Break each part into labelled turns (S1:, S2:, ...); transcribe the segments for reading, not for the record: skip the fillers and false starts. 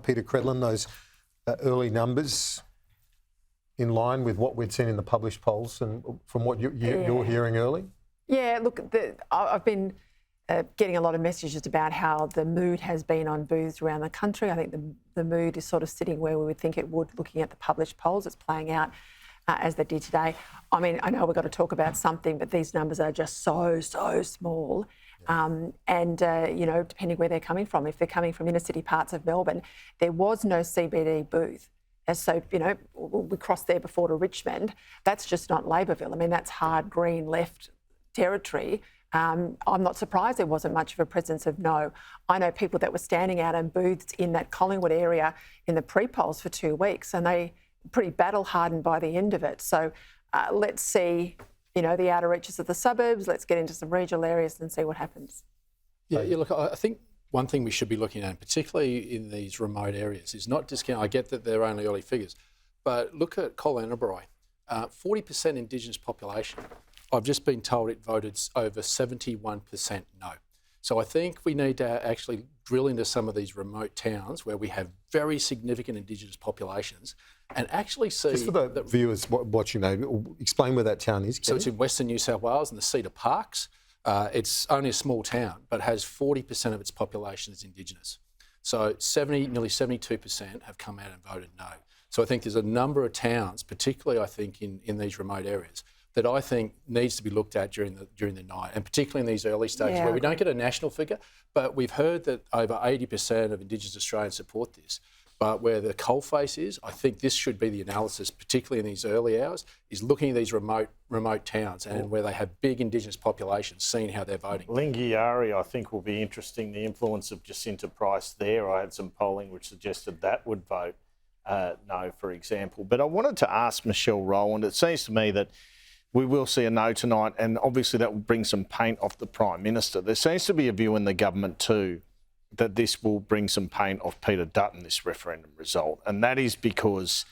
S1: Peter Credlin, those early numbers in line with what we'd seen in the published polls and from what you're hearing early?
S2: Yeah, look, I've been getting a lot of messages about how the mood has been on booths around the country. I think the mood is sort of sitting where we would think it would, looking at the published polls. It's playing out as they did today. I mean, I know we've got to talk about something, but these numbers are just so small. You know, depending where they're coming from, if they're coming from inner city parts of Melbourne, there was no CBD booth. And so, you know, we crossed there before to Richmond. That's just not Laborville. I mean, that's hard green left territory. I'm not surprised there wasn't much of a presence of no. I know people that were standing out in booths in that Collingwood area in the pre-polls for 2 weeks, and they pretty battle-hardened by the end of it. So let's see, you know, the outer reaches of the suburbs. Let's get into some regional areas and see what happens.
S3: Yeah, look, I think one thing we should be looking at, particularly in these remote areas, is not discount. I get that they're only early figures, but look at Colenaberry, 40% Indigenous population. I've just been told it voted over 71% no. So I think we need to actually drill into some of these remote towns where we have very significant Indigenous populations and actually see...
S1: Just for the viewers watching, though, explain where that town is.
S3: So it's in Western New South Wales in the Cedar Parks. It's only a small town, but has 40% of its population is Indigenous. So nearly 72% have come out and voted no. So I think there's a number of towns, particularly I think in these remote areas, that I think needs to be looked at during the night, and particularly in these early stages where we don't get a national figure, but we've heard that over 80% of Indigenous Australians support this. But where the coalface is, I think this should be the analysis, particularly in these early hours, is looking at these remote towns and where they have big Indigenous populations, seeing how they're voting.
S4: Lingiari, I think, will be interesting, the influence of Jacinta Price there. I had some polling which suggested that would vote no, for example. But I wanted to ask Michelle Rowland, it seems to me that we will see a no tonight, and obviously that will bring some paint off the Prime Minister. There seems to be a view in the government too that this will bring some paint off Peter Dutton, this referendum result, and that is because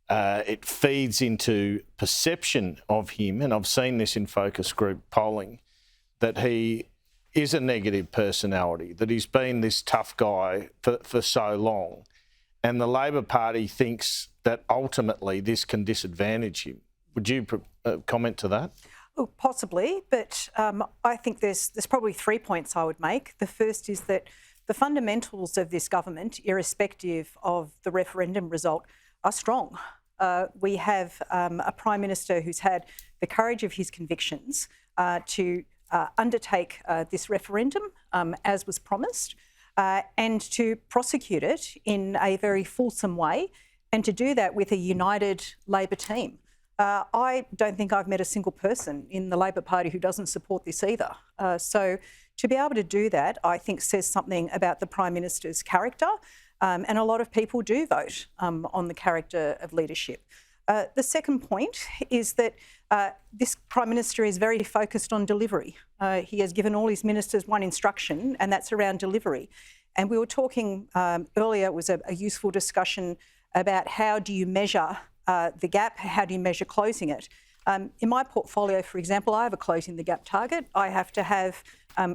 S4: it feeds into perception of him, and I've seen this in focus group polling, that he is a negative personality, that he's been this tough guy for so long, and the Labor Party thinks that ultimately this can disadvantage him. Would you comment to that?
S5: Oh, possibly, but I think there's probably 3 points I would make. The first is that the fundamentals of this government, irrespective of the referendum result, are strong. We have a Prime Minister who's had the courage of his convictions to undertake this referendum as was promised and to prosecute it in a very fulsome way, and to do that with a united Labor team. I don't think I've met a single person in the Labor Party who doesn't support this either. So to be able to do that, I think says something about the Prime Minister's character, and a lot of people do vote on the character of leadership. The second point is that this Prime Minister is very focused on delivery. He has given all his ministers one instruction, and that's around delivery. And we were talking earlier, it was a useful discussion about how do you measure the gap, how do you measure closing it? In my portfolio, for example, I have a closing the gap target. I have to have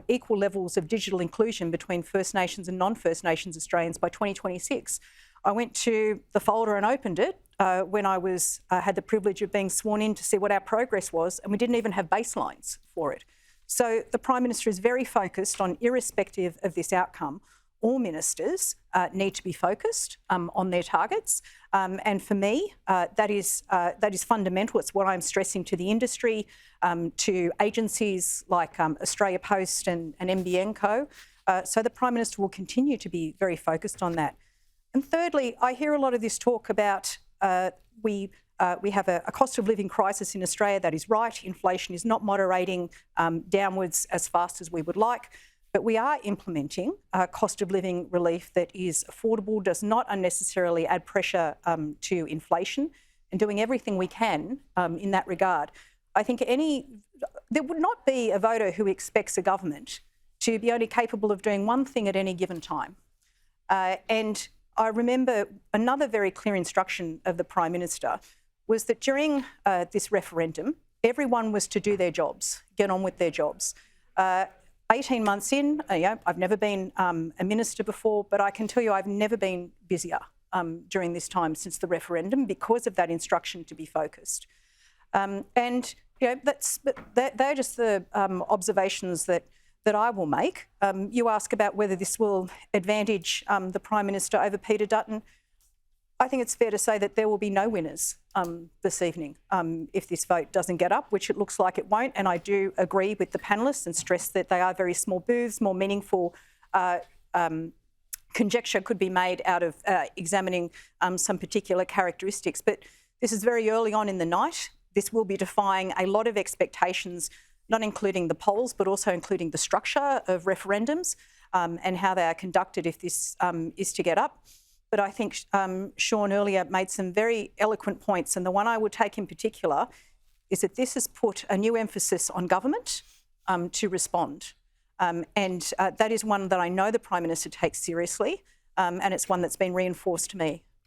S5: equal levels of digital inclusion between First Nations and non-First Nations Australians by 2026. I went to the folder and opened it when I had the privilege of being sworn in to see what our progress was, and we didn't even have baselines for it. So the Prime Minister is very focused on, irrespective of this outcome, all ministers need to be focused on their targets. And for me, that is fundamental. It's what I'm stressing to the industry, to agencies like Australia Post and NBN Co. So the Prime Minister will continue to be very focused on that. And thirdly, I hear a lot of this talk about we have a cost of living crisis in Australia. That is right. Inflation is not moderating downwards as fast as we would like. But we are implementing cost of living relief that is affordable, does not unnecessarily add pressure to inflation, and doing everything we can in that regard. I think there would not be a voter who expects a government to be only capable of doing one thing at any given time. And I remember another very clear instruction of the Prime Minister was that during this referendum, everyone was to do their jobs, get on with their jobs. 18 months in, I've never been a minister before, but I can tell you I've never been busier during this time since the referendum because of that instruction to be focused. And they're just the observations that I will make. You ask about whether this will advantage the Prime Minister over Peter Dutton. I think it's fair to say that there will be no winners this evening if this vote doesn't get up, which it looks like it won't. And I do agree with the panellists and stress that they are very small booths. More meaningful conjecture could be made out of examining some particular characteristics. But this is very early on in the night. This will be defying a lot of expectations, not including the polls, but also including the structure of referendums and how they are conducted if this is to get up. But I think Sean earlier made some very eloquent points, and the one I would take in particular is that this has put a new emphasis on government to respond. And that is one that I know the Prime Minister takes seriously, and it's one that's been reinforced to me